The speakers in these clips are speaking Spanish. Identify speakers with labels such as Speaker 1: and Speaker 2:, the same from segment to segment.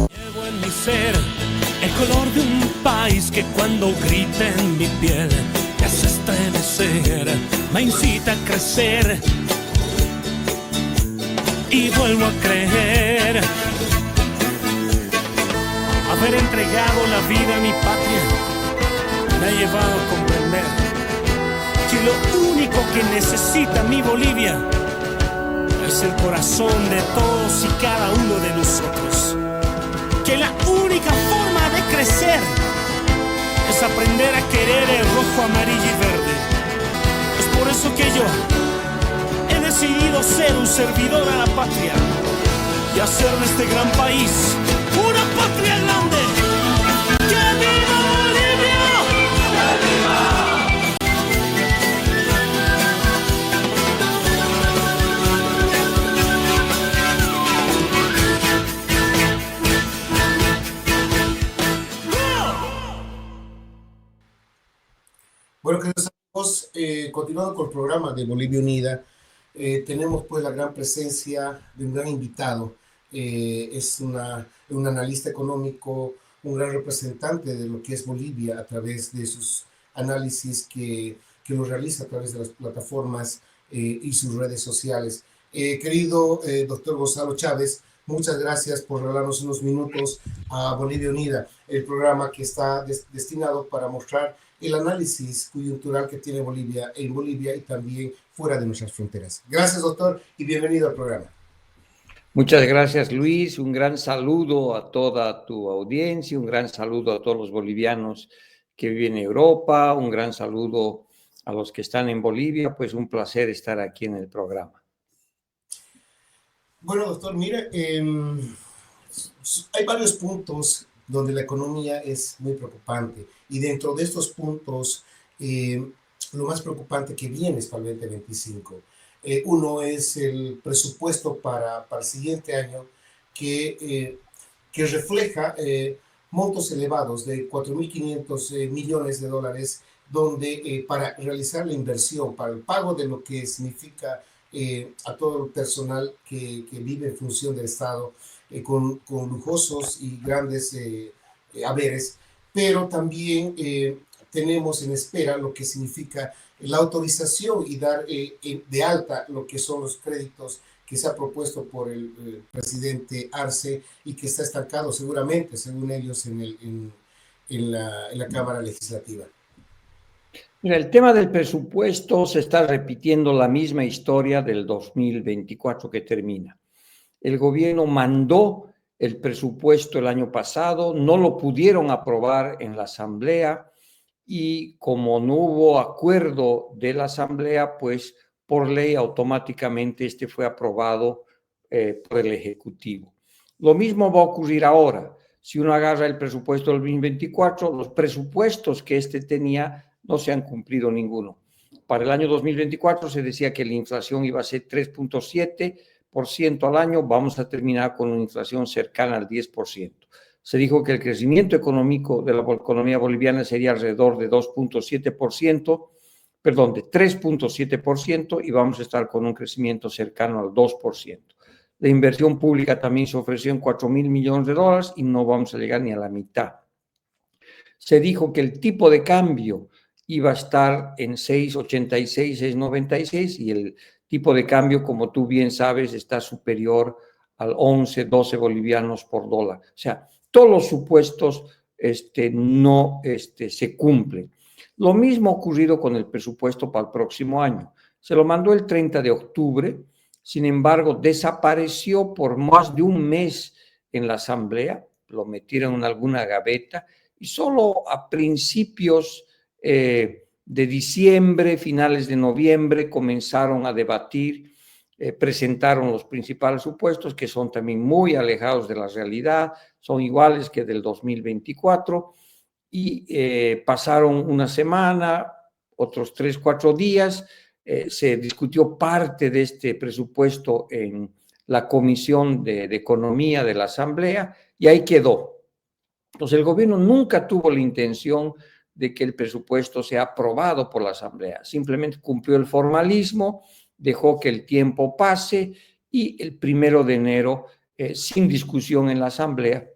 Speaker 1: Llevo en mi ser el color de un país que cuando grita en mi piel me hace estremecer, me incita a crecer y vuelvo a creer. Haber entregado la vida a mi patria me ha llevado a comprender que lo único que necesita mi Bolivia es el corazón de todos y cada uno de nosotros. Que la única forma de crecer es aprender a querer el rojo, amarillo y verde. Es por eso que yo he decidido ser un servidor a la patria y hacer de este gran país una patria grande. ¡Que viva Bolivia! ¡Que viva!
Speaker 2: Bueno, queridos amigos, continuando con el programa de Bolivia Unida, tenemos pues la gran presencia de un gran invitado. Es un analista económico, un gran representante de lo que es Bolivia a través de sus análisis que lo realiza a través de las plataformas y sus redes sociales. Querido doctor Gonzalo Chávez, muchas gracias por regalarnos unos minutos a Bolivia Unida, el programa que está destinado para mostrar el análisis coyuntural que tiene Bolivia en Bolivia y también fuera de nuestras fronteras. Gracias, doctor, y bienvenido al programa.
Speaker 3: Muchas gracias, Luis. Un gran saludo a toda tu audiencia, un gran saludo a todos los bolivianos que viven en Europa, un gran saludo a los que están en Bolivia. Pues un placer estar aquí en el programa.
Speaker 2: Bueno, doctor, mire, hay varios puntos donde la economía es muy preocupante y dentro de estos puntos lo más preocupante que viene es para el 2025. Uno es el presupuesto para el siguiente año que refleja montos elevados de 4.500 millones de dólares donde para realizar la inversión, para el pago de lo que significa a todo el personal que vive en función del Estado, con lujosos y grandes haberes, pero también tenemos en espera lo que significa la autorización y dar de alta lo que son los créditos que se ha propuesto por el presidente Arce y que está estancado seguramente, según ellos, en la Cámara Legislativa.
Speaker 3: Mira, el tema del presupuesto se está repitiendo la misma historia del 2024 que termina. El gobierno mandó el presupuesto el año pasado, no lo pudieron aprobar en la Asamblea y como no hubo acuerdo de la Asamblea, pues por ley automáticamente este fue aprobado por el Ejecutivo. Lo mismo va a ocurrir ahora. Si uno agarra el presupuesto del 2024, los presupuestos que este tenía no se han cumplido ninguno. Para el año 2024 se decía que la inflación iba a ser 3.7% al año, vamos a terminar con una inflación cercana al 10%. Se dijo que el crecimiento económico de la economía boliviana sería alrededor de 3.7% y vamos a estar con un crecimiento cercano al 2%. La inversión pública también se ofreció en 4.000 millones de dólares y no vamos a llegar ni a la mitad. Se dijo que el tipo de cambio iba a estar en 6.86, 6.96 y el tipo de cambio, como tú bien sabes, está superior al 11, 12 bolivianos por dólar. O sea, todos los supuestos no se cumplen. Lo mismo ha ocurrido con el presupuesto para el próximo año. Se lo mandó el 30 de octubre, sin embargo, desapareció por más de un mes en la Asamblea, lo metieron en alguna gaveta y solo a principios de diciembre, finales de noviembre, comenzaron a debatir, presentaron los principales supuestos que son también muy alejados de la realidad, son iguales que del 2024 y pasaron una semana, otros 3, 4 días, se discutió parte de este presupuesto en la Comisión de Economía de la Asamblea y ahí quedó. Entonces, el gobierno nunca tuvo la intención de que el presupuesto sea aprobado por la Asamblea. Simplemente cumplió el formalismo, dejó que el tiempo pase y el 1 de enero, sin discusión en la Asamblea,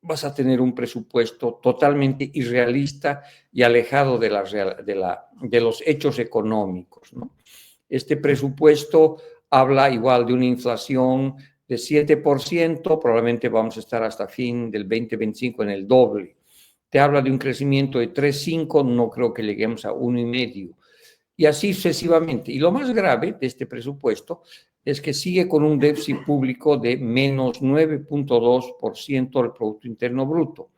Speaker 3: vas a tener un presupuesto totalmente irrealista y alejado de los hechos económicos, ¿no? Este presupuesto habla igual de una inflación de 7%, probablemente vamos a estar hasta fin del 2025 en el doble. Te habla de un crecimiento de 3,5, no creo que lleguemos a 1,5. Y así sucesivamente. Y lo más grave de este presupuesto es que sigue con un déficit público de menos 9,2% del Producto Interno Bruto.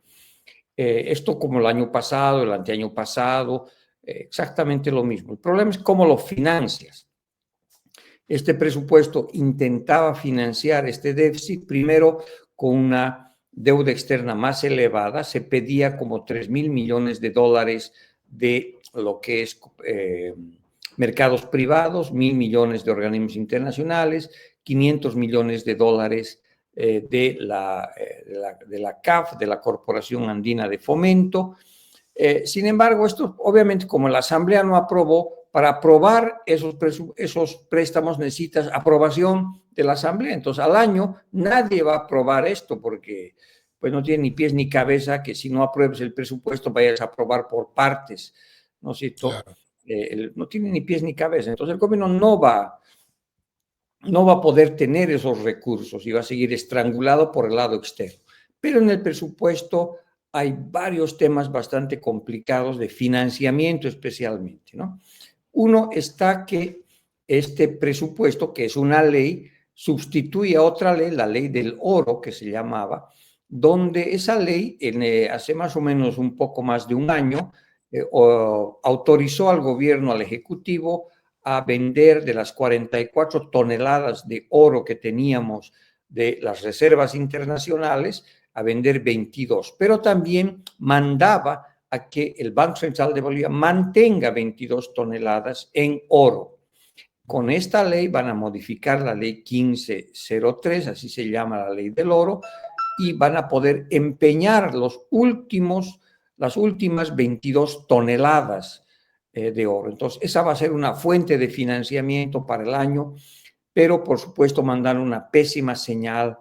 Speaker 3: Esto como el año pasado, el anteaño pasado, exactamente lo mismo. El problema es cómo lo financias. Este presupuesto intentaba financiar este déficit primero con una deuda externa más elevada. Se pedía como 3,000 millones de dólares de lo que es mercados privados, 1,000 millones de organismos internacionales, 500 millones de dólares de la CAF, de la Corporación Andina de Fomento. Sin embargo, esto obviamente como la Asamblea no aprobó, para aprobar esos préstamos necesitas aprobación de la Asamblea. Entonces, al año nadie va a aprobar esto porque pues no tiene ni pies ni cabeza que si no apruebes el presupuesto vayas a aprobar por partes, ¿no es cierto?
Speaker 2: Claro.
Speaker 3: No tiene ni pies ni cabeza. Entonces, el gobierno no va a poder tener esos recursos y va a seguir estrangulado por el lado externo. Pero en el presupuesto hay varios temas bastante complicados de financiamiento especialmente, ¿no? Uno está que este presupuesto, que es una ley, sustituye a otra ley, la ley del oro, que se llamaba, donde esa ley, hace más o menos un poco más de un año, autorizó al gobierno, al Ejecutivo, a vender de las 44 toneladas de oro que teníamos de las reservas internacionales, a vender 22, pero también mandaba a que el Banco Central de Bolivia mantenga 22 toneladas en oro. Con esta ley van a modificar la ley 1503, así se llama la ley del oro, y van a poder empeñar las últimas 22 toneladas de oro. Entonces, esa va a ser una fuente de financiamiento para el año, pero por supuesto mandar una pésima señal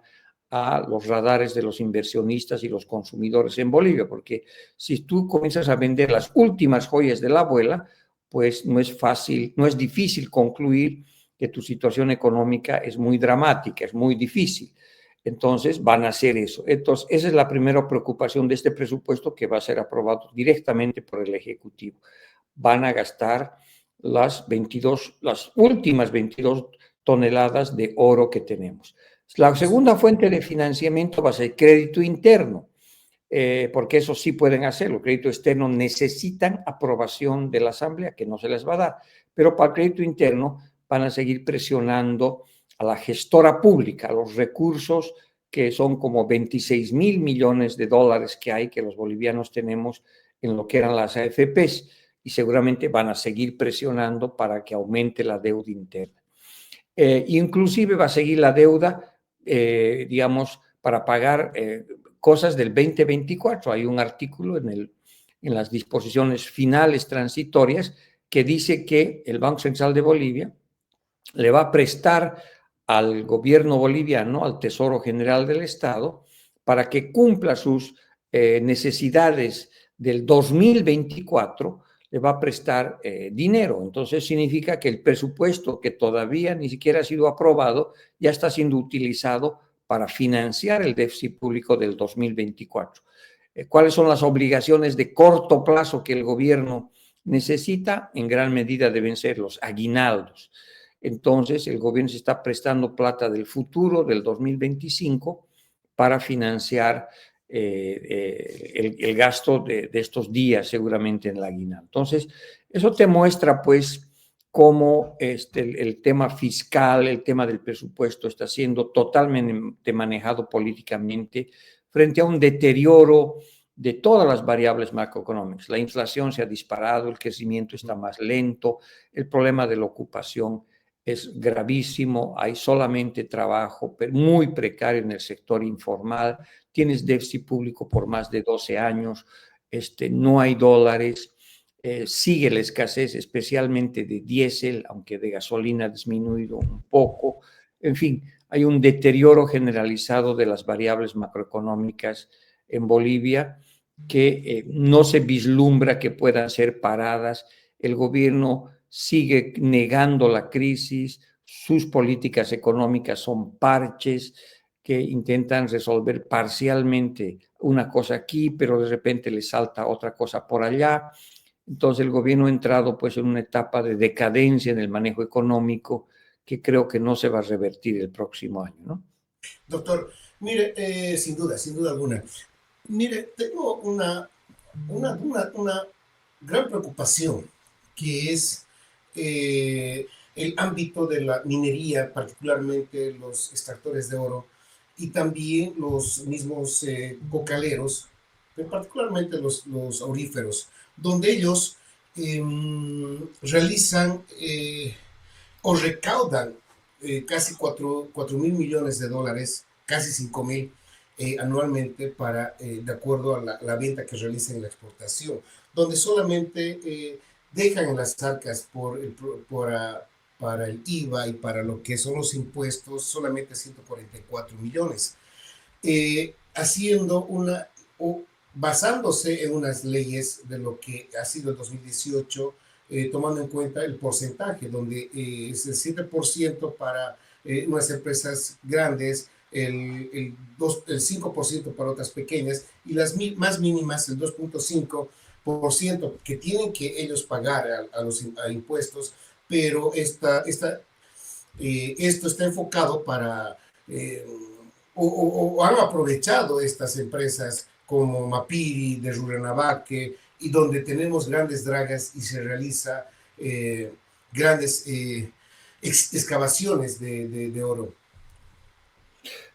Speaker 3: a los radares de los inversionistas y los consumidores en Bolivia, porque si tú comienzas a vender las últimas joyas de la abuela, pues no es difícil concluir que tu situación económica es muy dramática, es muy difícil. Entonces van a hacer eso. Entonces, esa es la primera preocupación de este presupuesto que va a ser aprobado directamente por el Ejecutivo. Van a gastar las últimas 22 toneladas de oro que tenemos. La segunda fuente de financiamiento va a ser crédito interno, porque eso sí pueden hacerlo. Crédito externo necesitan aprobación de la Asamblea, que no se les va a dar, pero para el crédito interno van a seguir presionando a la gestora pública, a los recursos que son como 26,000 millones de dólares que hay, que los bolivianos tenemos en lo que eran las AFPs, y seguramente van a seguir presionando para que aumente la deuda interna. Inclusive va a seguir la deuda, digamos, para pagar cosas del 2024. Hay un artículo en las disposiciones finales transitorias que dice que el Banco Central de Bolivia le va a prestar al gobierno boliviano, al Tesoro General del Estado, para que cumpla sus necesidades del 2024, le va a prestar dinero. Entonces significa que el presupuesto, que todavía ni siquiera ha sido aprobado, ya está siendo utilizado para financiar el déficit público del 2024. ¿Cuáles son las obligaciones de corto plazo que el gobierno necesita? En gran medida deben ser los aguinaldos. Entonces, el gobierno se está prestando plata del futuro, del 2025, para financiar el gasto de estos días, seguramente en la aguinaldo. Entonces, eso te muestra, pues, cómo el tema fiscal, el tema del presupuesto está siendo totalmente manejado políticamente frente a un deterioro de todas las variables macroeconómicas. La inflación se ha disparado, el crecimiento está más lento, el problema de la ocupación es gravísimo, hay solamente trabajo muy precario en el sector informal, tienes déficit público por más de 12 años, no hay dólares, sigue la escasez especialmente de diésel, aunque de gasolina ha disminuido un poco, En fin, hay un deterioro generalizado de las variables macroeconómicas en Bolivia que no se vislumbra que puedan ser paradas. El gobierno sigue negando la crisis, sus políticas económicas son parches que intentan resolver parcialmente una cosa aquí, pero de repente le salta otra cosa por allá. Entonces el gobierno ha entrado pues en una etapa de decadencia en el manejo económico que creo que no se va a revertir el próximo año, ¿no?
Speaker 2: Doctor, mire, sin duda alguna. Mire, tengo una gran preocupación, que es el ámbito de la minería, particularmente los extractores de oro y también los mismos cocaleros, pero particularmente los auríferos, donde ellos realizan o recaudan casi 4.000 millones de dólares, casi 5.000 anualmente de acuerdo a la venta que realizan en la exportación, donde solamente dejan en las arcas para el IVA y para lo que son los impuestos solamente 144 millones, haciendo o basándose en unas leyes de lo que ha sido el 2018, tomando en cuenta el porcentaje, donde es el 7% para unas empresas grandes, el 5% para otras pequeñas y las más mínimas, el 2.5% que tienen que ellos pagar a impuestos, pero esto está enfocado para, o han aprovechado estas empresas como Mapiri, de Rurrenabaque, y donde tenemos grandes dragas y se realiza grandes excavaciones de oro.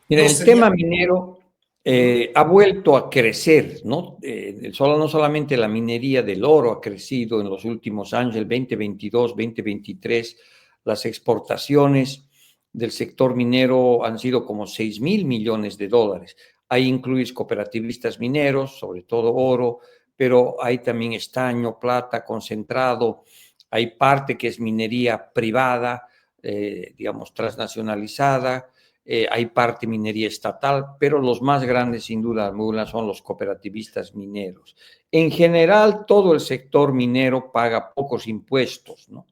Speaker 3: Mira, el tema minero ha vuelto a crecer, ¿no? No solamente la minería del oro ha crecido en los últimos años, el 2022, 2023, las exportaciones del sector minero han sido como 6.000 millones de dólares. Ahí incluís cooperativistas mineros, sobre todo oro, pero hay también estaño, plata, concentrado, hay parte que es minería privada, digamos, transnacionalizada, hay parte minería estatal, pero los más grandes, sin duda alguna, son los cooperativistas mineros. En general, todo el sector minero paga pocos impuestos, ¿no?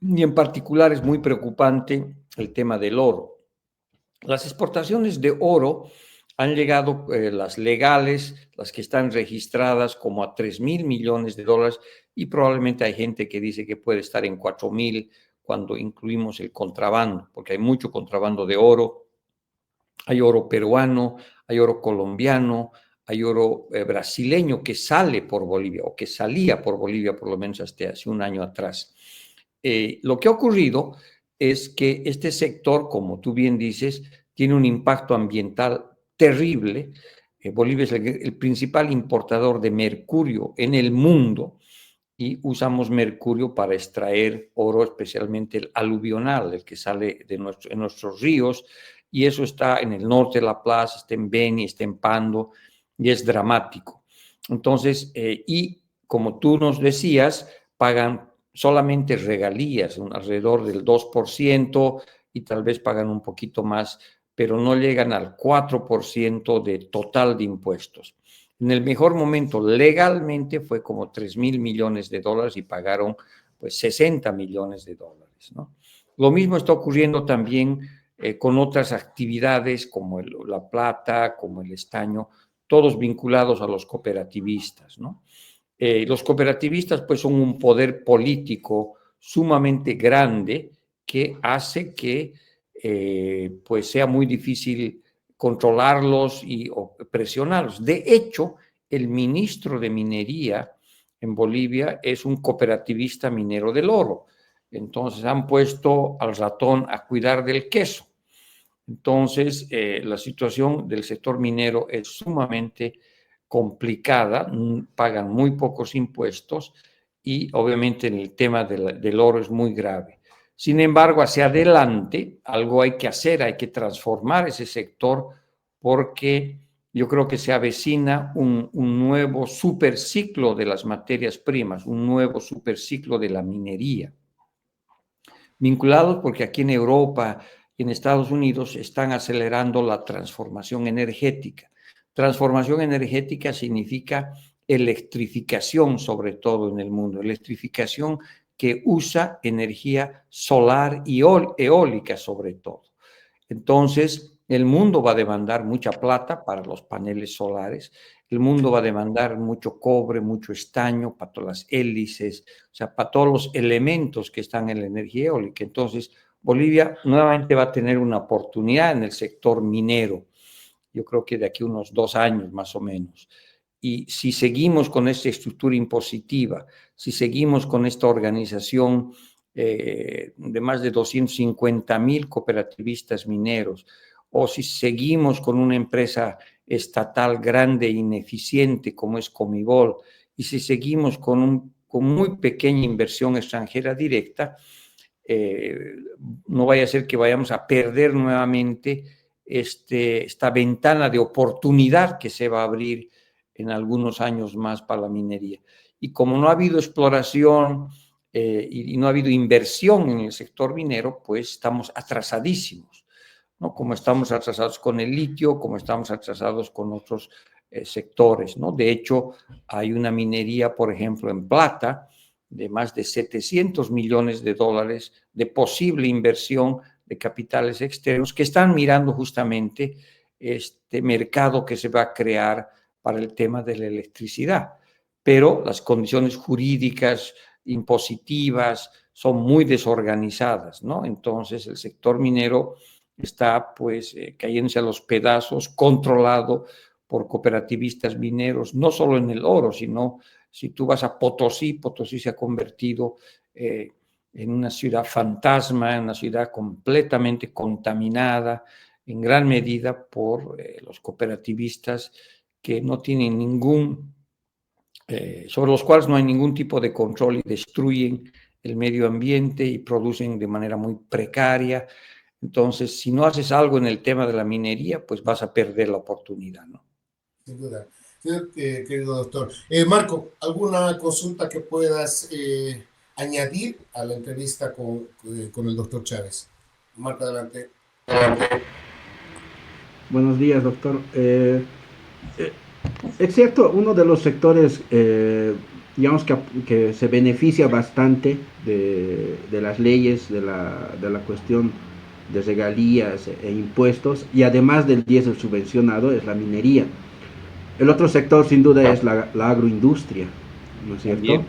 Speaker 3: Y en particular es muy preocupante el tema del oro. Las exportaciones de oro han llegado, las legales, las que están registradas, como a 3.000 millones de dólares, y probablemente hay gente que dice que puede estar en 4.000 cuando incluimos el contrabando, porque hay mucho contrabando de oro. Hay oro peruano, hay oro colombiano, hay oro brasileño que sale por Bolivia, o que salía por Bolivia por lo menos hasta hace un año atrás. Lo que ha ocurrido es que este sector, como tú bien dices, tiene un impacto ambiental terrible. Bolivia es el principal importador de mercurio en el mundo y usamos mercurio para extraer oro, especialmente el aluvional, el que sale en nuestros ríos, y eso está en el norte de La Plaza, está en Beni, está en Pando, y es dramático. Entonces, y como tú nos decías, pagan solamente regalías, alrededor del 2%, y tal vez pagan un poquito más, pero no llegan al 4% de total de impuestos. En el mejor momento, legalmente, fue como 3.000 millones de dólares y pagaron pues 60 millones de dólares, ¿no? Lo mismo está ocurriendo también con otras actividades como la plata, como el estaño, todos vinculados a los cooperativistas, ¿no? Los cooperativistas pues son un poder político sumamente grande que hace que pues sea muy difícil controlarlos o presionarlos. De hecho, el ministro de Minería en Bolivia es un cooperativista minero del oro. Entonces han puesto al ratón a cuidar del queso. Entonces, la situación del sector minero es sumamente complicada, pagan muy pocos impuestos y obviamente en el tema del oro es muy grave. Sin embargo, hacia adelante algo hay que hacer, hay que transformar ese sector porque yo creo que se avecina un nuevo superciclo de las materias primas, un nuevo superciclo de la minería. Vinculados porque aquí en Europa y en Estados Unidos están acelerando la transformación energética. Transformación energética significa electrificación, sobre todo en el mundo, electrificación que usa energía solar y eólica sobre todo. Entonces, el mundo va a demandar mucha plata para los paneles solares, el mundo va a demandar mucho cobre, mucho estaño para todas las hélices, o sea, para todos los elementos que están en la energía eólica. Entonces, Bolivia nuevamente va a tener una oportunidad en el sector minero, yo creo que de aquí unos 2 años más o menos. Y si seguimos con esta estructura impositiva, si seguimos con esta organización de más de 250,000 cooperativistas mineros, o si seguimos con una empresa estatal grande e ineficiente como es Comibol, y si seguimos con muy pequeña inversión extranjera directa, no vaya a ser que vayamos a perder nuevamente esta ventana de oportunidad que se va a abrir en algunos años más para la minería. Y como no ha habido exploración y no ha habido inversión en el sector minero, pues estamos atrasadísimos, ¿no? Como estamos atrasados con el litio, como estamos atrasados con otros sectores, ¿no? De hecho, hay una minería, por ejemplo, en plata, de más de 700 millones de dólares de posible inversión de capitales externos que están mirando justamente este mercado que se va a crear para el tema de la electricidad. Pero las condiciones jurídicas, impositivas, son muy desorganizadas, ¿no? Entonces el sector minero está pues cayéndose a los pedazos, controlado por cooperativistas mineros, no solo en el oro, sino si tú vas a Potosí, Potosí se ha convertido en una ciudad fantasma, en una ciudad completamente contaminada, en gran medida por los cooperativistas que no tienen sobre los cuales no hay ningún tipo de control y destruyen el medio ambiente y producen de manera muy precaria. Entonces, si no haces algo en el tema de la minería, pues vas a perder la oportunidad, ¿no?
Speaker 2: Sin duda. Sí, querido doctor. Marco, ¿alguna consulta que puedas añadir a la entrevista con el doctor Chávez? Marco, adelante.
Speaker 4: Buenos días, doctor. Es cierto, uno de los sectores, digamos, que se beneficia bastante de las leyes, de la cuestión de regalías e impuestos, y además del diésel subvencionado, es la minería. El otro sector, sin duda, es la agroindustria, ¿no es cierto?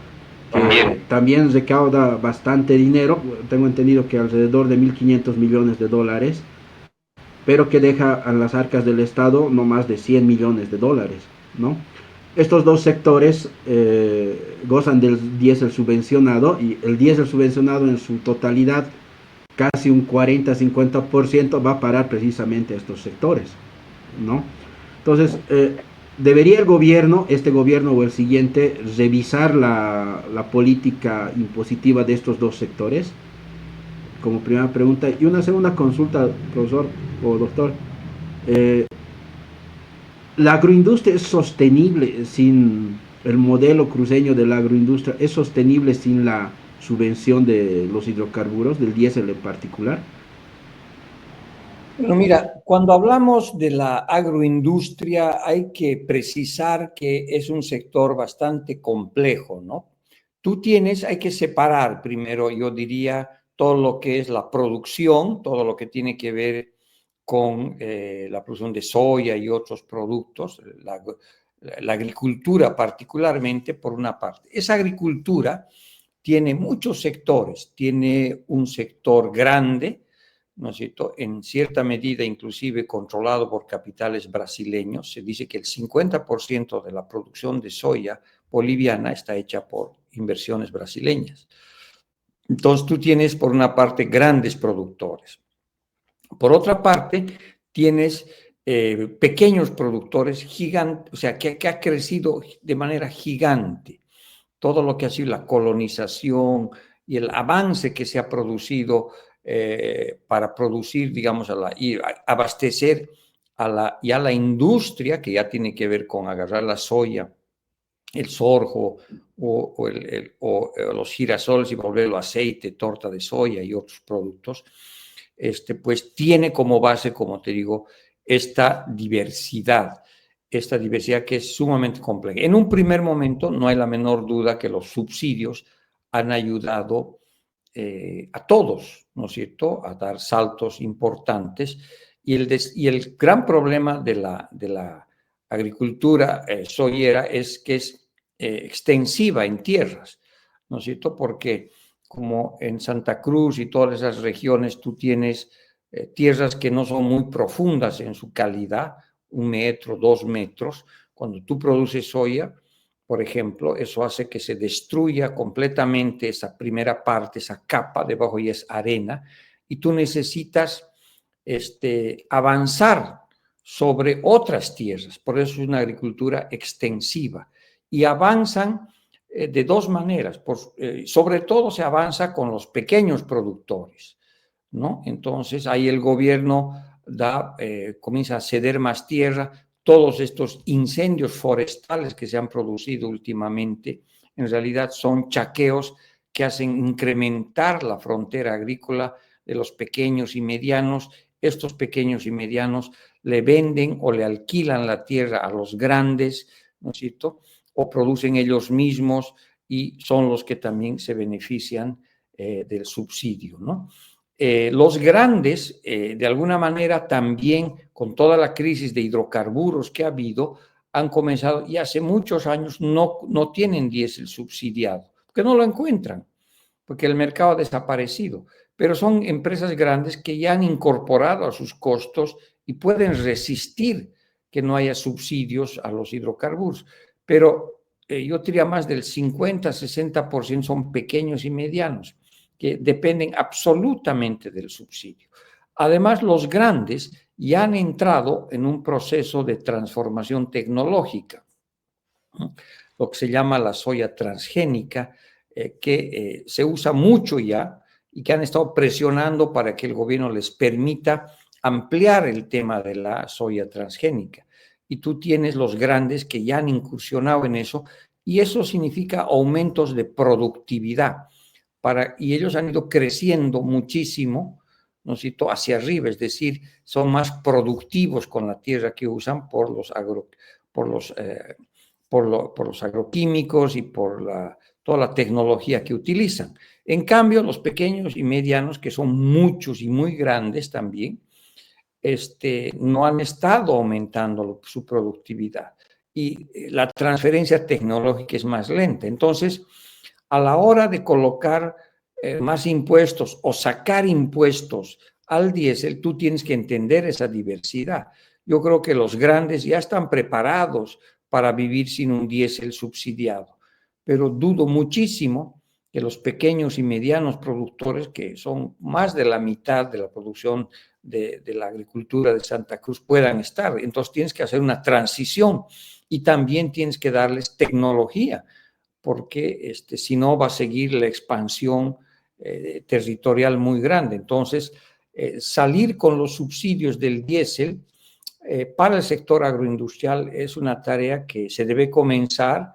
Speaker 4: Que también recauda bastante dinero, tengo entendido que alrededor de 1.500 millones de dólares, pero que deja a las arcas del Estado no más de 100 millones de dólares, ¿no? Estos dos sectores gozan del diésel subvencionado, y el diésel subvencionado en su totalidad, casi un 40-50%, va a parar precisamente a estos sectores, ¿no? Entonces, ¿debería el gobierno, este gobierno o el siguiente, revisar la política impositiva de estos dos sectores? Como primera pregunta. Y una segunda consulta, profesor o doctor. ¿La agroindustria es sostenible sin el modelo cruceño de la agroindustria? ¿Es sostenible sin la subvención de los hidrocarburos, del diésel en particular?
Speaker 3: Bueno, mira, cuando hablamos de la agroindustria hay que precisar que es un sector bastante complejo, ¿no? Hay que separar primero, yo diría, todo lo que es la producción, todo lo que tiene que ver con la producción de soya y otros productos, la agricultura particularmente, por una parte. Esa agricultura tiene muchos sectores, tiene un sector grande, ¿no es cierto?, en cierta medida inclusive controlado por capitales brasileños. Se dice que el 50% de la producción de soya boliviana está hecha por inversiones brasileñas. Entonces tú tienes por una parte grandes productores. Por otra parte, tienes pequeños productores gigantes, o sea, que ha crecido de manera gigante. Todo lo que ha sido la colonización y el avance que se ha producido para producir, digamos, y abastecer a la industria, que ya tiene que ver con agarrar la soya el sorgo o los girasoles y volverlo aceite, torta de soya y otros productos, pues tiene como base, como te digo, esta diversidad que es sumamente compleja. En un primer momento no hay la menor duda que los subsidios han ayudado a todos, ¿no es cierto?, a dar saltos importantes. Y el gran problema de la agricultura soyera es que es extensiva en tierras, ¿no es cierto? Porque como en Santa Cruz y todas esas regiones tú tienes tierras que no son muy profundas en su calidad, 1 metro, 2 metros. Cuando tú produces soya, por ejemplo, eso hace que se destruya completamente esa primera parte, esa capa, debajo y es arena, y tú necesitas avanzar sobre otras tierras. Por eso es una agricultura extensiva. Y avanzan de dos maneras. Sobre todo se avanza con los pequeños productores, ¿no? Entonces ahí el gobierno comienza a ceder más tierra. Todos estos incendios forestales que se han producido últimamente, en realidad son chaqueos que hacen incrementar la frontera agrícola de los pequeños y medianos. Estos pequeños y medianos le venden o le alquilan la tierra a los grandes, ¿no es cierto?, o producen ellos mismos y son los que también se benefician del subsidio, ¿no? Los grandes, de alguna manera, también con toda la crisis de hidrocarburos que ha habido, han comenzado y hace muchos años no tienen diésel subsidiado, porque no lo encuentran, porque el mercado ha desaparecido. Pero son empresas grandes que ya han incorporado a sus costos y pueden resistir que no haya subsidios a los hidrocarburos. Pero yo diría más del 50-60% son pequeños y medianos, que dependen absolutamente del subsidio. Además, los grandes ya han entrado en un proceso de transformación tecnológica, ¿no?, lo que se llama la soya transgénica, que se usa mucho ya y que han estado presionando para que el gobierno les permita ampliar el tema de la soya transgénica. Y tú tienes los grandes que ya han incursionado en eso, y eso significa aumentos de productividad. Y ellos han ido creciendo muchísimo, ¿no es cierto?, hacia arriba, es decir, son más productivos con la tierra que usan por los agroquímicos y por toda la tecnología que utilizan. En cambio, los pequeños y medianos, que son muchos y muy grandes también, no han estado aumentando su productividad y la transferencia tecnológica es más lenta. Entonces, a la hora de colocar más impuestos o sacar impuestos al diésel, tú tienes que entender esa diversidad. Yo creo que los grandes ya están preparados para vivir sin un diésel subsidiado, pero dudo muchísimo que los pequeños y medianos productores, que son más de la mitad de la producción de la agricultura de Santa Cruz, puedan estar. Entonces tienes que hacer una transición y también tienes que darles tecnología, porque si no va a seguir la expansión territorial muy grande. Entonces, salir con los subsidios del diésel para el sector agroindustrial es una tarea que se debe comenzar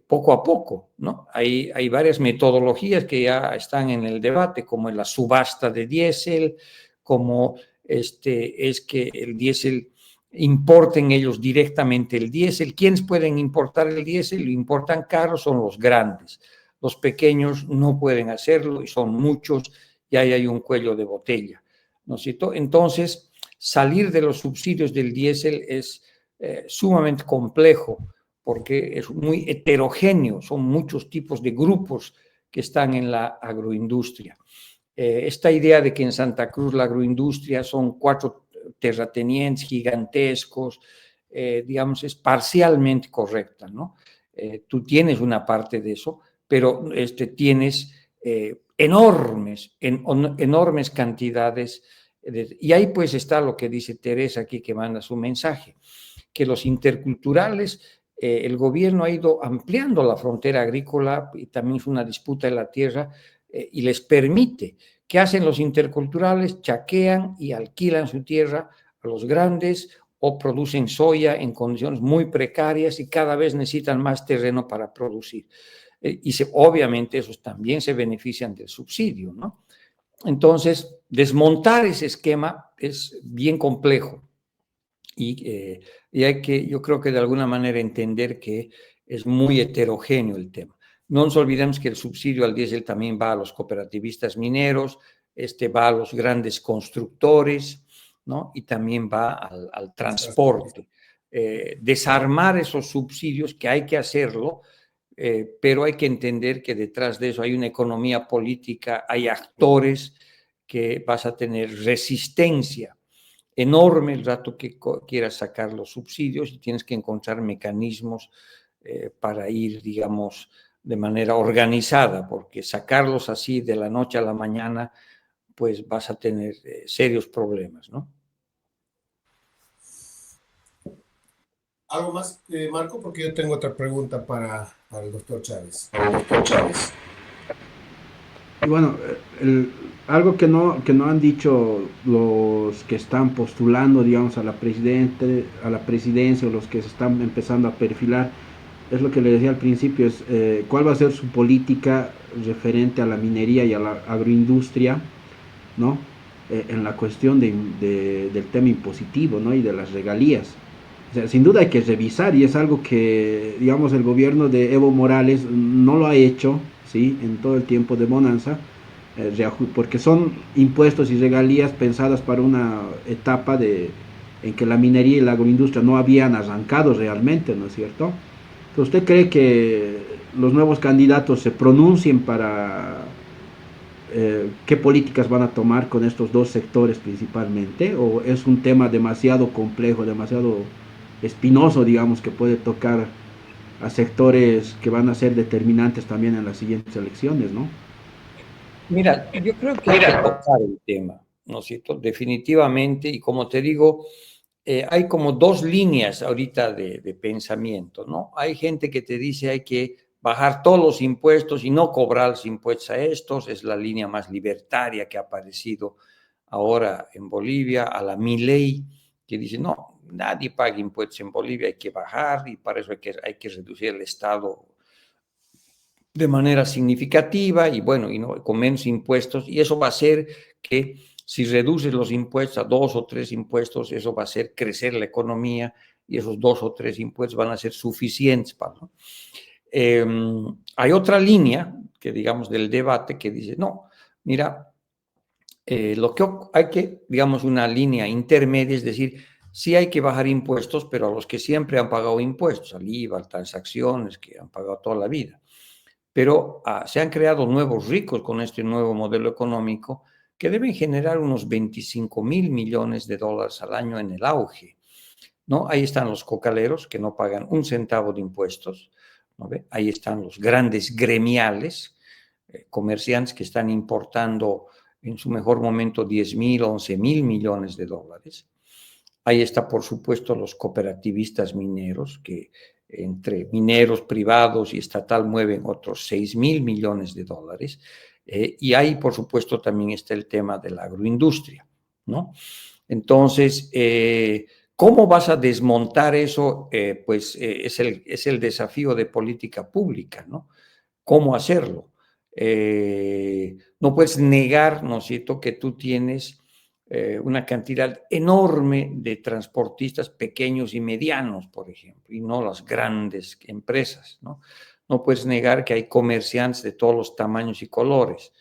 Speaker 3: poco a poco, ¿no? Hay varias metodologías que ya están en el debate, como la subasta de diésel, como es que el diésel importen ellos directamente el diésel. ¿Quiénes pueden importar el diésel? Lo importan caro son los grandes. Los pequeños no pueden hacerlo y son muchos y ahí hay un cuello de botella, ¿no es cierto? Entonces, salir de los subsidios del diésel es sumamente complejo porque es muy heterogéneo, son muchos tipos de grupos que están en la agroindustria. Esta idea de que en Santa Cruz la agroindustria son 4 terratenientes gigantescos, digamos, es parcialmente correcta, ¿no? Tú tienes una parte de eso, pero tienes enormes cantidades. Y ahí pues está lo que dice Teresa aquí, que manda su mensaje, que los interculturales, el gobierno ha ido ampliando la frontera agrícola y también es una disputa de la tierra y les permite. ¿Qué hacen los interculturales? Chaquean y alquilan su tierra a los grandes o producen soya en condiciones muy precarias y cada vez necesitan más terreno para producir. Obviamente esos también se benefician del subsidio, ¿no? Entonces, desmontar ese esquema es bien complejo y yo creo que de alguna manera entender que es muy heterogéneo el tema. No nos olvidemos que el subsidio al diésel también va a los cooperativistas mineros, va a los grandes constructores, ¿no? Y también va al transporte. Desarmar esos subsidios, que hay que hacerlo, pero hay que entender que detrás de eso hay una economía política, hay actores que vas a tener resistencia enorme el rato que quieras sacar los subsidios y tienes que encontrar mecanismos para ir, digamos, de manera organizada, porque sacarlos así de la noche a la mañana, pues vas a tener serios problemas, ¿no?
Speaker 2: ¿Algo más, Marco? Porque yo tengo otra pregunta para el doctor Chávez.
Speaker 4: Y bueno, algo que no han dicho los que están postulando, digamos, a la presidencia, o los que se están empezando a perfilar, es lo que le decía al principio, es cuál va a ser su política referente a la minería y a la agroindustria, ¿no? En la cuestión del tema impositivo, ¿no? Y de las regalías. O sea, sin duda hay que revisar, y es algo que, digamos, el gobierno de Evo Morales no lo ha hecho, ¿sí? En todo el tiempo de bonanza, porque son impuestos y regalías pensadas para una etapa en que la minería y la agroindustria no habían arrancado realmente, ¿no es cierto? Entonces, ¿usted cree que los nuevos candidatos se pronuncien para qué políticas van a tomar con estos dos sectores principalmente? ¿O es un tema demasiado complejo, demasiado espinoso, digamos, que puede tocar a sectores que van a ser determinantes también en las siguientes elecciones, ¿no?
Speaker 3: Mira, yo creo que hay que tocar el tema, ¿no es cierto? Definitivamente, y como te digo, hay como dos líneas ahorita de pensamiento, ¿no? Hay gente que te dice hay que bajar todos los impuestos y no cobrar los impuestos a estos, es la línea más libertaria que ha aparecido ahora en Bolivia, a la Milei, que dice, no, nadie paga impuestos en Bolivia, hay que bajar y para eso hay que reducir el Estado de manera significativa y bueno, y no, con menos impuestos, y eso va a hacer que si reduces los impuestos a 2 o 3 impuestos, eso va a hacer crecer la economía y esos 2 o 3 impuestos van a ser suficientes para, ¿no? Hay otra línea que digamos del debate que dice, no, mira, lo que hay que, digamos, una línea intermedia, es decir, sí hay que bajar impuestos, pero a los que siempre han pagado impuestos, al IVA, a transacciones que han pagado toda la vida. Pero se han creado nuevos ricos con este nuevo modelo económico que deben generar unos 25.000 millones de dólares al año en el auge, ¿no? Ahí están los cocaleros que no pagan un centavo de impuestos, ¿no ve? Ahí están los grandes gremiales, comerciantes que están importando en su mejor momento 10.000, 11.000 millones de dólares. Ahí está, por supuesto, los cooperativistas mineros, que entre mineros privados y estatal mueven otros 6.000 millones de dólares. Y ahí, por supuesto, también está el tema de la agroindustria, ¿no? Entonces, ¿cómo vas a desmontar eso? Es el desafío de política pública, ¿no? ¿Cómo hacerlo? No puedes negar, ¿no es cierto?, que tú tienes una cantidad enorme de transportistas pequeños y medianos, por ejemplo, y no las grandes empresas, ¿no? No puedes negar que hay comerciantes de todos los tamaños y colores,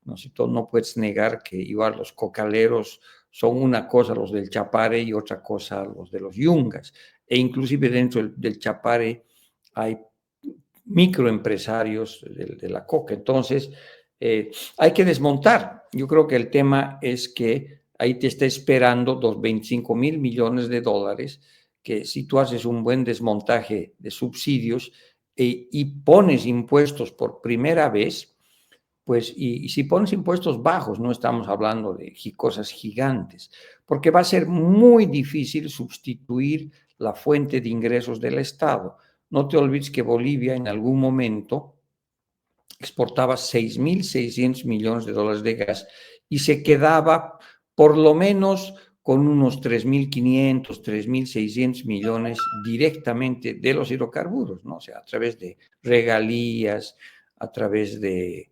Speaker 3: ¿no? No puedes negar que igual los cocaleros son una cosa los del Chapare y otra cosa los de los Yungas, e inclusive dentro del Chapare hay microempresarios de la coca. Entonces, hay que desmontar. Yo creo que el tema es que ahí te está esperando los 25.000 millones de dólares, que si tú haces un buen desmontaje de subsidios y pones impuestos por primera vez, pues, y si pones impuestos bajos, no estamos hablando de cosas gigantes, porque va a ser muy difícil sustituir la fuente de ingresos del Estado. No te olvides que Bolivia en algún momento exportaba 6.600 millones de dólares de gas y se quedaba por lo menos con unos 3.500, 3.600 millones directamente de los hidrocarburos, ¿no? O sea, a través de regalías, a través de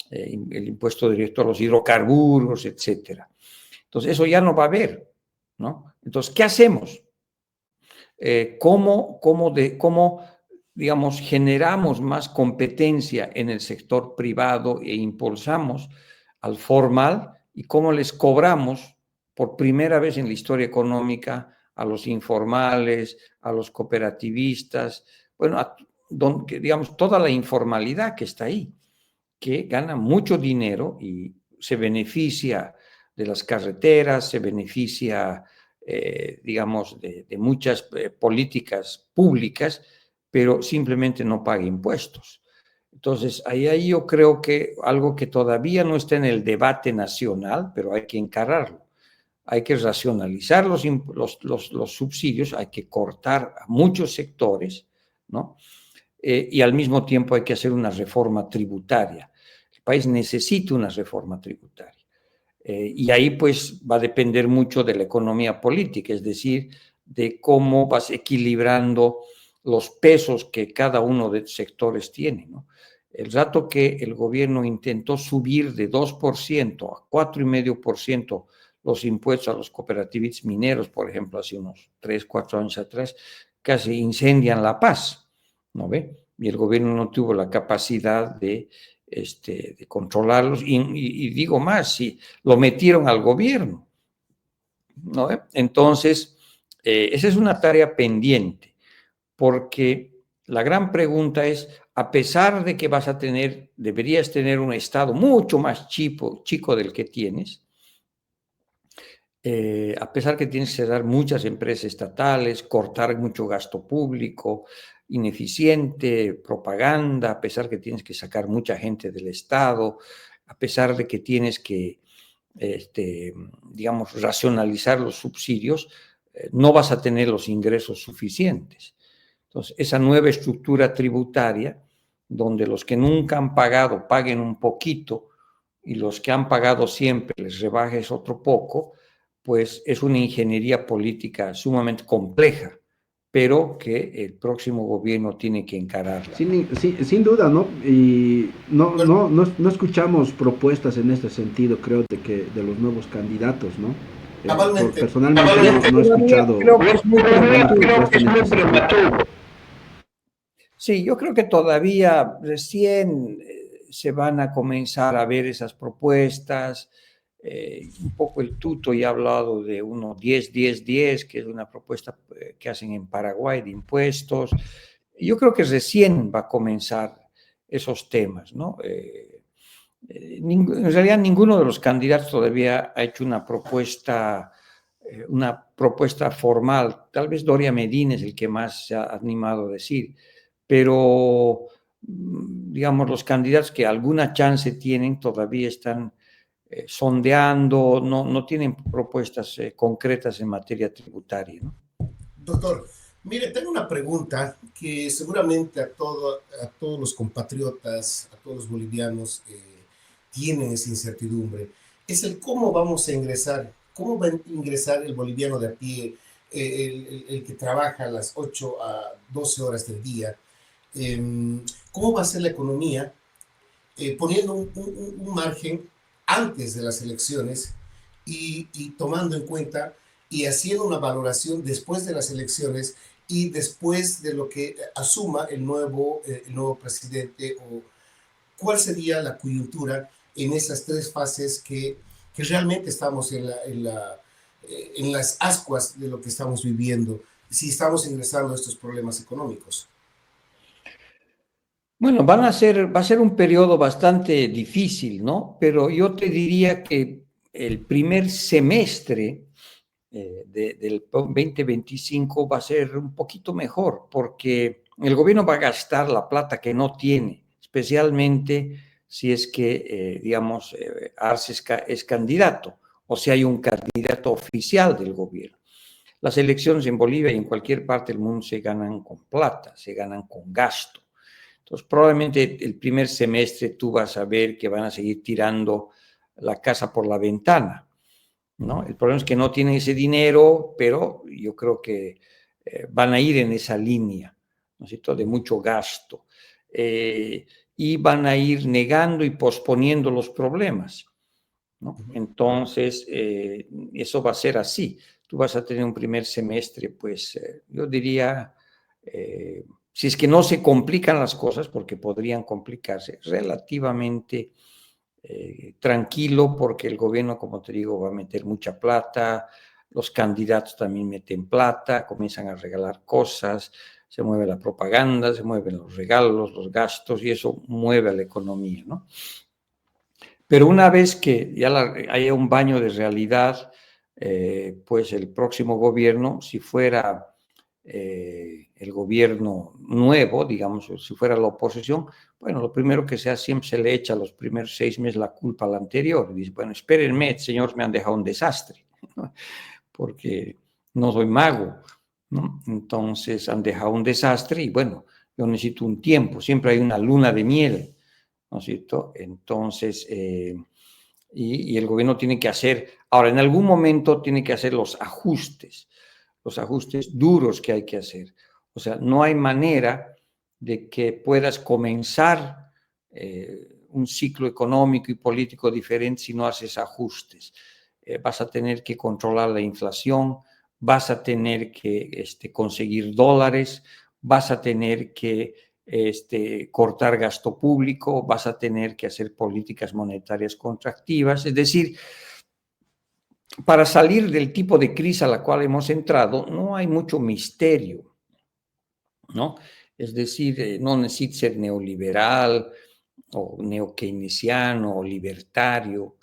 Speaker 3: el impuesto directo a los hidrocarburos, etcétera. Entonces, eso ya no va a haber, ¿no? Entonces, ¿qué hacemos? ¿Cómo, digamos, generamos más competencia en el sector privado e impulsamos al formal y cómo les cobramos por primera vez en la historia económica a los informales, a los cooperativistas, bueno, digamos, toda la informalidad que está ahí, que gana mucho dinero y se beneficia de las carreteras, se beneficia, digamos, de muchas políticas públicas, pero simplemente no paga impuestos. Entonces, ahí yo creo que algo que todavía no está en el debate nacional, pero hay que encararlo. Hay que racionalizar los subsidios, hay que cortar a muchos sectores, ¿no? Y al mismo tiempo hay que hacer una reforma tributaria. El país necesita una reforma tributaria. Y ahí pues va a depender mucho de la economía política, es decir, de cómo vas equilibrando los pesos que cada uno de los sectores tiene, ¿no? El rato que el gobierno intentó subir de 2% a 4,5% los impuestos a los cooperativistas mineros, por ejemplo, hace unos 3, 4 años atrás, casi incendian La Paz, ¿no ve? Y el gobierno no tuvo la capacidad de controlarlos, y digo más, si lo metieron al gobierno, ¿no? Entonces, esa es una tarea pendiente, porque la gran pregunta es, a pesar de que deberías tener un Estado mucho más chico del que tienes, a pesar que tienes que cerrar muchas empresas estatales, cortar mucho gasto público, ineficiente, propaganda, a pesar que tienes que sacar mucha gente del Estado, a pesar de que tienes que, digamos, racionalizar los subsidios, no vas a tener los ingresos suficientes. Entonces, esa nueva estructura tributaria, donde los que nunca han pagado paguen un poquito y los que han pagado siempre les rebajes otro poco, pues es una ingeniería política sumamente compleja, pero que el próximo gobierno tiene que encararla.
Speaker 4: Sin duda, ¿no? Y no escuchamos propuestas en este sentido, creo, de los nuevos candidatos, ¿no? Personalmente no he escuchado.
Speaker 3: Creo que es muy prematuro. Sí, yo creo que todavía recién se van a comenzar a ver esas propuestas. Un poco el Tuto ya ha hablado de uno 10-10-10, que es una propuesta que hacen en Paraguay de impuestos. Yo creo que recién va a comenzar esos temas, ¿no? En realidad ninguno de los candidatos todavía ha hecho una propuesta formal. Tal vez Doria Medina es el que más se ha animado a decir, pero digamos los candidatos que alguna chance tienen todavía están sondeando, no tienen propuestas concretas en materia tributaria, ¿no?
Speaker 2: Doctor, mire, tengo una pregunta que seguramente a todos los compatriotas, a todos los bolivianos tienen esa incertidumbre. Es el cómo vamos a ingresar, cómo va a ingresar el boliviano de a pie, el que trabaja a las 8 a 12 horas del día. ¿Cómo va a ser la economía poniendo un margen antes de las elecciones y tomando en cuenta y haciendo una valoración después de las elecciones y después de lo que asuma el nuevo presidente, o cuál sería la coyuntura en esas tres fases que realmente estamos en las ascuas de lo que estamos viviendo, si estamos ingresando a estos problemas económicos?
Speaker 3: Bueno, va a ser un periodo bastante difícil, ¿no? Pero yo te diría que el primer semestre del 2025 va a ser un poquito mejor, porque el gobierno va a gastar la plata que no tiene, especialmente si es que, digamos, Arce es candidato, o si hay un candidato oficial del gobierno. Las elecciones en Bolivia y en cualquier parte del mundo se ganan con plata, se ganan con gasto. Entonces, probablemente el primer semestre tú vas a ver que van a seguir tirando la casa por la ventana. ¿no? El problema es que no tienen ese dinero, pero yo creo que van a ir en esa línea, ¿no es cierto?, de mucho gasto. Y van a ir negando y posponiendo los problemas, ¿no? Entonces, eso va a ser así. Tú vas a tener un primer semestre, pues, yo diría, si es que no se complican las cosas, porque podrían complicarse, relativamente tranquilo, porque el gobierno, como te digo, va a meter mucha plata, los candidatos también meten plata, comienzan a regalar cosas, se mueve la propaganda, se mueven los regalos, los gastos, y eso mueve a la economía, ¿no? Pero una vez que ya haya un baño de realidad, pues el próximo gobierno, si fuera el gobierno nuevo, digamos, si fuera la oposición, bueno, lo primero que se hace, siempre se le echa los primeros 6 meses la culpa al anterior. Dice, bueno, espérenme, señores, me han dejado un desastre, ¿no? Porque no soy mago, ¿no? Entonces han dejado un desastre y bueno, yo necesito un tiempo, siempre hay una luna de miel, ¿no es cierto? Entonces, y el gobierno tiene que hacer, ahora, en algún momento tiene que hacer los ajustes duros que hay que hacer. O sea, no hay manera de que puedas comenzar un ciclo económico y político diferente si no haces ajustes. Vas a tener que controlar la inflación, vas a tener que conseguir dólares, vas a tener que cortar gasto público, vas a tener que hacer políticas monetarias contractivas, es decir, para salir del tipo de crisis a la cual hemos entrado, no hay mucho misterio, ¿no? Es decir, no necesita ser neoliberal o neokeynesiano o libertario.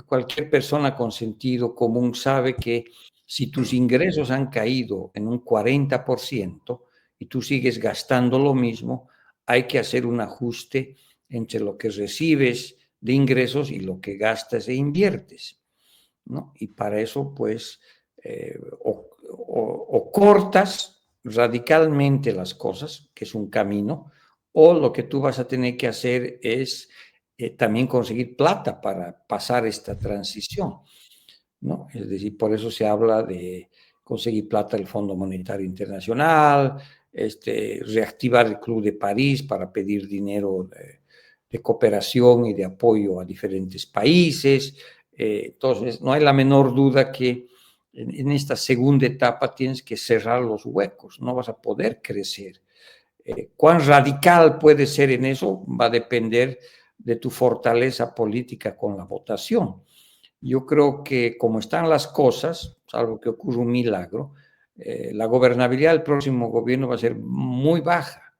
Speaker 3: Cualquier persona con sentido común sabe que si tus ingresos han caído en un 40% y tú sigues gastando lo mismo, hay que hacer un ajuste entre lo que recibes de ingresos y lo que gastas e inviertes, ¿no? Y para eso, pues, o cortas radicalmente las cosas, que es un camino, o lo que tú vas a tener que hacer es también conseguir plata para pasar esta transición, ¿no? Es decir, por eso se habla de conseguir plata del Fondo Monetario Internacional, reactivar el Club de París para pedir dinero de cooperación y de apoyo a diferentes países. Entonces, no hay la menor duda que en esta segunda etapa tienes que cerrar los huecos, no vas a poder crecer. ¿Cuán radical puede ser en eso? Va a depender de tu fortaleza política con la votación. Yo creo que como están las cosas, salvo que ocurra un milagro, la gobernabilidad del próximo gobierno va a ser muy baja.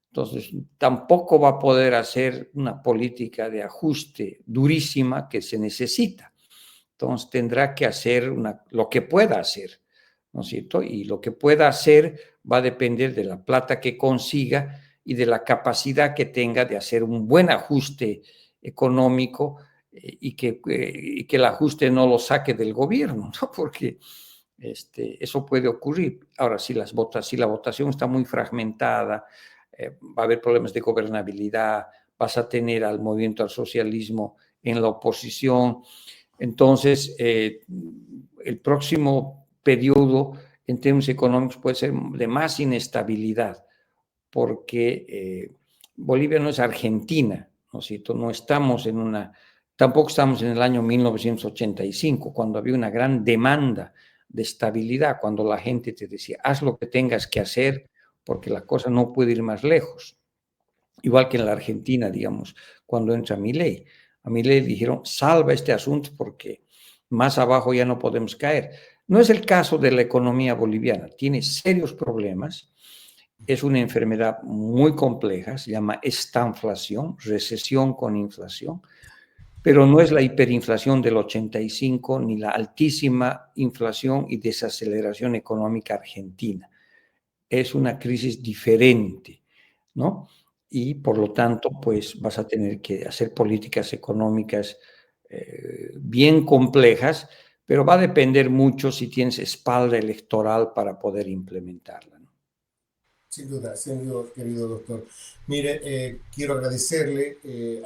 Speaker 3: Entonces, tampoco va a poder hacer una política de ajuste durísima que se necesita. Entonces, tendrá que hacer lo que pueda hacer, ¿no es cierto? Y lo que pueda hacer va a depender de la plata que consiga y de la capacidad que tenga de hacer un buen ajuste económico y que el ajuste no lo saque del gobierno, ¿no? Porque eso puede ocurrir. Ahora, si la votación está muy fragmentada, va a haber problemas de gobernabilidad, vas a tener al movimiento al socialismo en la oposición. Entonces, el próximo periodo en términos económicos puede ser de más inestabilidad, porque Bolivia no es Argentina, ¿no es cierto? No estamos tampoco estamos en el año 1985, cuando había una gran demanda de estabilidad, cuando la gente te decía, haz lo que tengas que hacer, porque la cosa no puede ir más lejos. Igual que en la Argentina, digamos, cuando entra Milei. A Milei dijeron, salva este asunto porque más abajo ya no podemos caer. No es el caso de la economía boliviana, tiene serios problemas, es una enfermedad muy compleja, se llama estanflación, recesión con inflación, pero no es la hiperinflación del 85 ni la altísima inflación y desaceleración económica argentina. Es una crisis diferente, ¿no? Y por lo tanto, pues vas a tener que hacer políticas económicas bien complejas, pero va a depender mucho si tienes espalda electoral para poder implementarla, ¿no?
Speaker 2: Sin duda, querido doctor. Mire, quiero agradecerle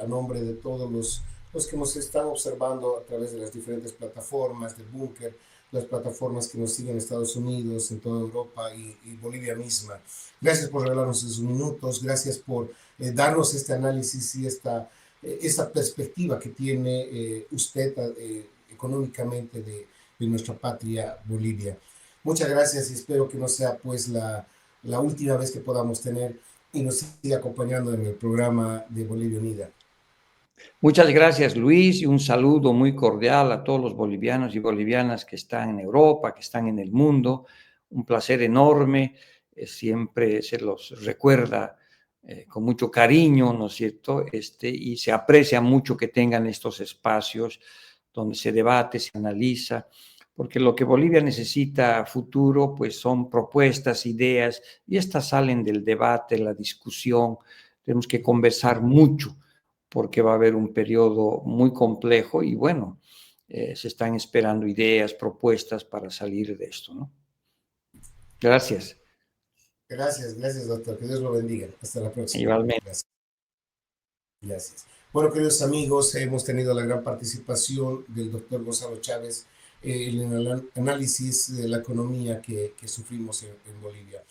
Speaker 2: a nombre de todos los los que nos están observando a través de las diferentes plataformas del Búnker, las plataformas que nos siguen en Estados Unidos, en toda Europa y Bolivia misma. Gracias por regalarnos esos minutos, gracias por darnos este análisis y esta perspectiva que tiene usted económicamente de nuestra patria Bolivia. Muchas gracias y espero que no sea pues la última vez que podamos tener y nos siga acompañando en el programa de Bolivia Unida.
Speaker 3: Muchas gracias, Luis, y un saludo muy cordial a todos los bolivianos y bolivianas que están en Europa, que están en el mundo. Un placer enorme, siempre se los recuerda con mucho cariño, ¿no es cierto? Y se aprecia mucho que tengan estos espacios donde se debate, se analiza, porque lo que Bolivia necesita a futuro, pues son propuestas, ideas, y estas salen del debate, la discusión. Tenemos que conversar mucho, porque va a haber un periodo muy complejo y bueno, se están esperando ideas, propuestas para salir de esto, ¿no? Gracias.
Speaker 2: Gracias, doctor. Que Dios lo bendiga. Hasta la próxima.
Speaker 3: Igualmente.
Speaker 2: Gracias. Bueno, queridos amigos, hemos tenido la gran participación del doctor Gonzalo Chávez en el análisis de la economía que sufrimos en Bolivia.